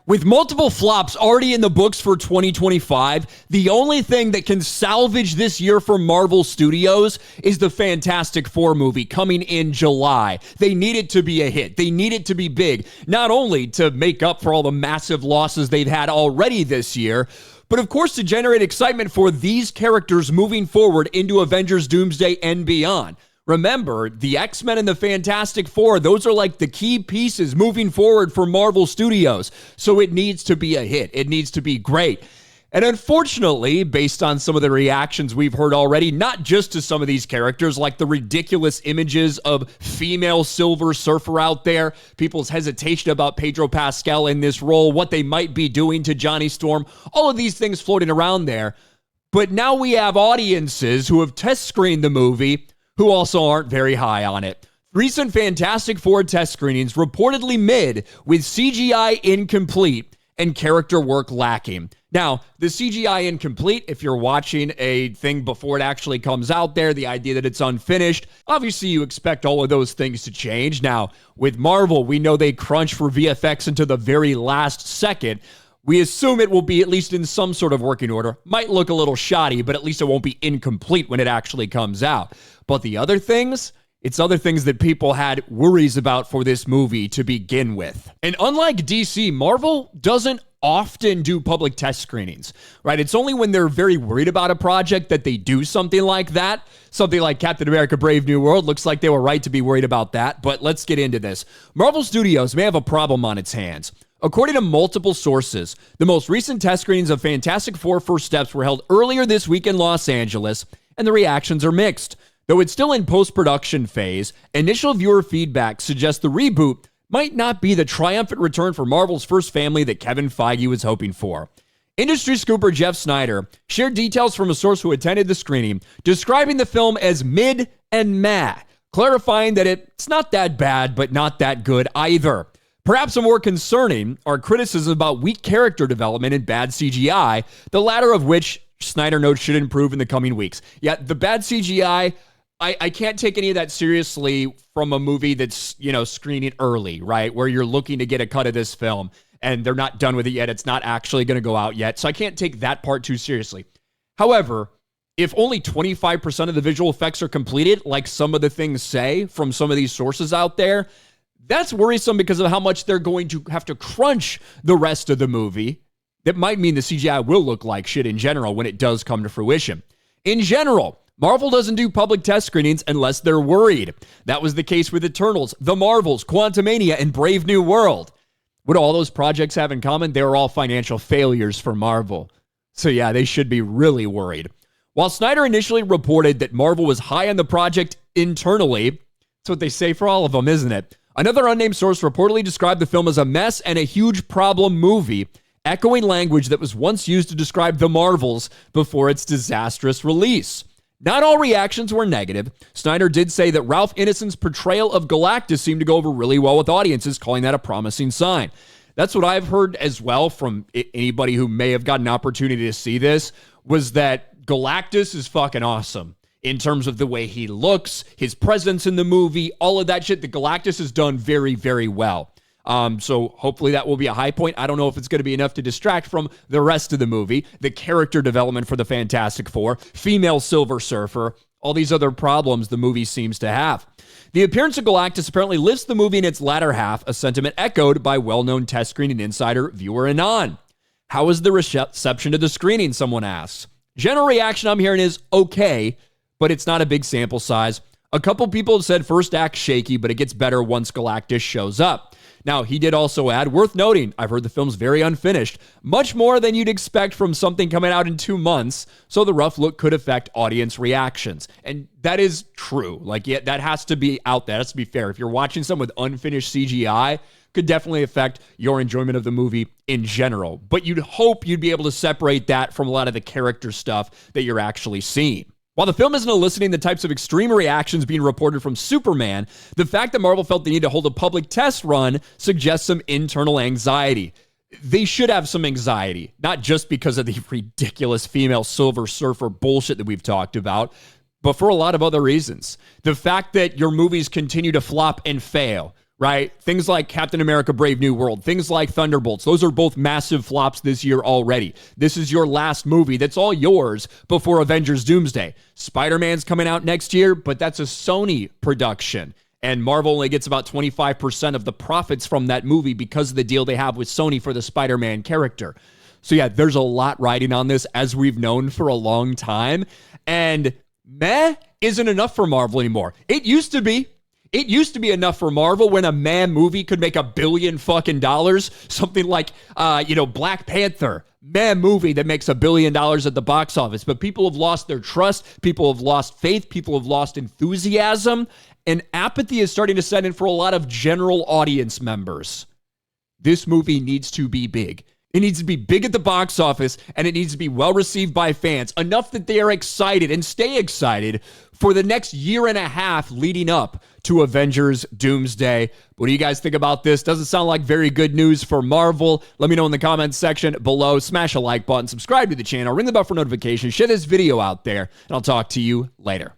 With multiple flops already in the books for 2025, the only thing that can salvage this year for Marvel Studios is the Fantastic Four movie coming in July. They need it to be a hit. They need it to be big, not only to make up for all the massive losses they've had already this year, but of course to generate excitement for these characters moving forward into Avengers Doomsday and beyond. Remember, the X-Men and the Fantastic Four, those are like the key pieces moving forward for Marvel Studios. So it needs to be a hit. It needs to be great. And unfortunately, based on some of the reactions we've heard already, not just to some of these characters, like the ridiculous images of female Silver Surfer out there, people's hesitation about Pedro Pascal in this role, what they might be doing to Johnny Storm, all of these things floating around there. But now we have audiences who have test screened the movie who also aren't very high on it. Recent Fantastic Four test screenings reportedly mid, with CGI incomplete and character work lacking. Now, the CGI incomplete, if you're watching a thing before it actually comes out there, the idea that it's unfinished, obviously you expect all of those things to change. Now, with Marvel, we know they crunch for VFX into the very last second. We assume it will be at least in some sort of working order. Might look a little shoddy, but at least it won't be incomplete when it actually comes out. But the other things, it's other things that people had worries about for this movie to begin with. And unlike DC, Marvel doesn't often do public test screenings, right? It's only when they're very worried about a project that they do something like that. Something like Captain America: Brave New World. Looks like they were right to be worried about that. But let's get into this. Marvel Studios may have a problem on its hands. According to multiple sources, the most recent test screenings of Fantastic Four First Steps were held earlier this week in Los Angeles, and the reactions are mixed. Though it's still in post-production phase, initial viewer feedback suggests the reboot might not be the triumphant return for Marvel's first family that Kevin Feige was hoping for. Industry scooper Jeff Snyder shared details from a source who attended the screening, describing the film as mid and meh, clarifying that it's not that bad, but not that good either. Perhaps more concerning are criticisms about weak character development and bad CGI, the latter of which Snyder notes should improve in the coming weeks. Yeah, the bad CGI, I can't take any of that seriously from a movie that's, screening early, right? Where you're looking to get a cut of this film and they're not done with it yet. It's not actually going to go out yet. So I can't take that part too seriously. However, if only 25% of the visual effects are completed, like some of the things say from some of these sources out there, that's worrisome because of how much they're going to have to crunch the rest of the movie. That might mean the CGI will look like shit in general when it does come to fruition. In general, Marvel doesn't do public test screenings unless they're worried. That was the case with Eternals, The Marvels, Quantumania, and Brave New World. What do all those projects have in common? They were all financial failures for Marvel. So yeah, they should be really worried. While Snyder initially reported that Marvel was high on the project internally, that's what they say for all of them, isn't it? Another unnamed source reportedly described the film as a mess and a huge problem movie, echoing language that was once used to describe The Marvels before its disastrous release. Not all reactions were negative. Snyder did say that Ralph Ineson's portrayal of Galactus seemed to go over really well with audiences, calling that a promising sign. That's what I've heard as well from anybody who may have got an opportunity to see this, was that Galactus is fucking awesome. In terms of the way he looks, his presence in the movie, all of that shit, the Galactus has done very, very well. So hopefully that will be a high point. I don't know if it's going to be enough to distract from the rest of the movie, the character development for the Fantastic Four, female Silver Surfer, all these other problems the movie seems to have. The appearance of Galactus apparently lifts the movie in its latter half, a sentiment echoed by well-known test screening insider viewer Anon. How was the reception to the screening, someone asks. General reaction I'm hearing is okay, but it's not a big sample size. A couple people have said first act shaky, but it gets better once Galactus shows up. Now, he did also add, worth noting, I've heard the film's very unfinished, much more than you'd expect from something coming out in 2 months, so the rough look could affect audience reactions. And that is true. Yeah, that has to be out there. That has to be fair. If you're watching something with unfinished CGI, could definitely affect your enjoyment of the movie in general. But you'd hope you'd be able to separate that from a lot of the character stuff that you're actually seeing. While the film isn't eliciting the types of extreme reactions being reported from Superman, the fact that Marvel felt the need to hold a public test run suggests some internal anxiety. They should have some anxiety, not just because of the ridiculous female Silver Surfer bullshit that we've talked about, but for a lot of other reasons. The fact that your movies continue to flop and fail, right? Things like Captain America Brave New World, things like Thunderbolts, those are both massive flops this year already. This is your last movie that's all yours before Avengers Doomsday. Spider-Man's coming out next year, but that's a Sony production. And Marvel only gets about 25% of the profits from that movie because of the deal they have with Sony for the Spider-Man character. So yeah, there's a lot riding on this, as we've known for a long time. And meh isn't enough for Marvel anymore. It used to be. It used to be enough for Marvel when a meh movie could make $1 billion fucking dollars. Something like, Black Panther. Meh movie that makes $1 billion at the box office. But people have lost their trust. People have lost faith. People have lost enthusiasm. And apathy is starting to set in for a lot of general audience members. This movie needs to be big. It needs to be big at the box office, and it needs to be well received by fans, enough that they are excited and stay excited for the next year and a half leading up to Avengers Doomsday. What do you guys think about this? Doesn't sound like very good news for Marvel. Let me know in the comments section below. Smash a like button, subscribe to the channel, ring the bell for notifications, share this video out there, and I'll talk to you later.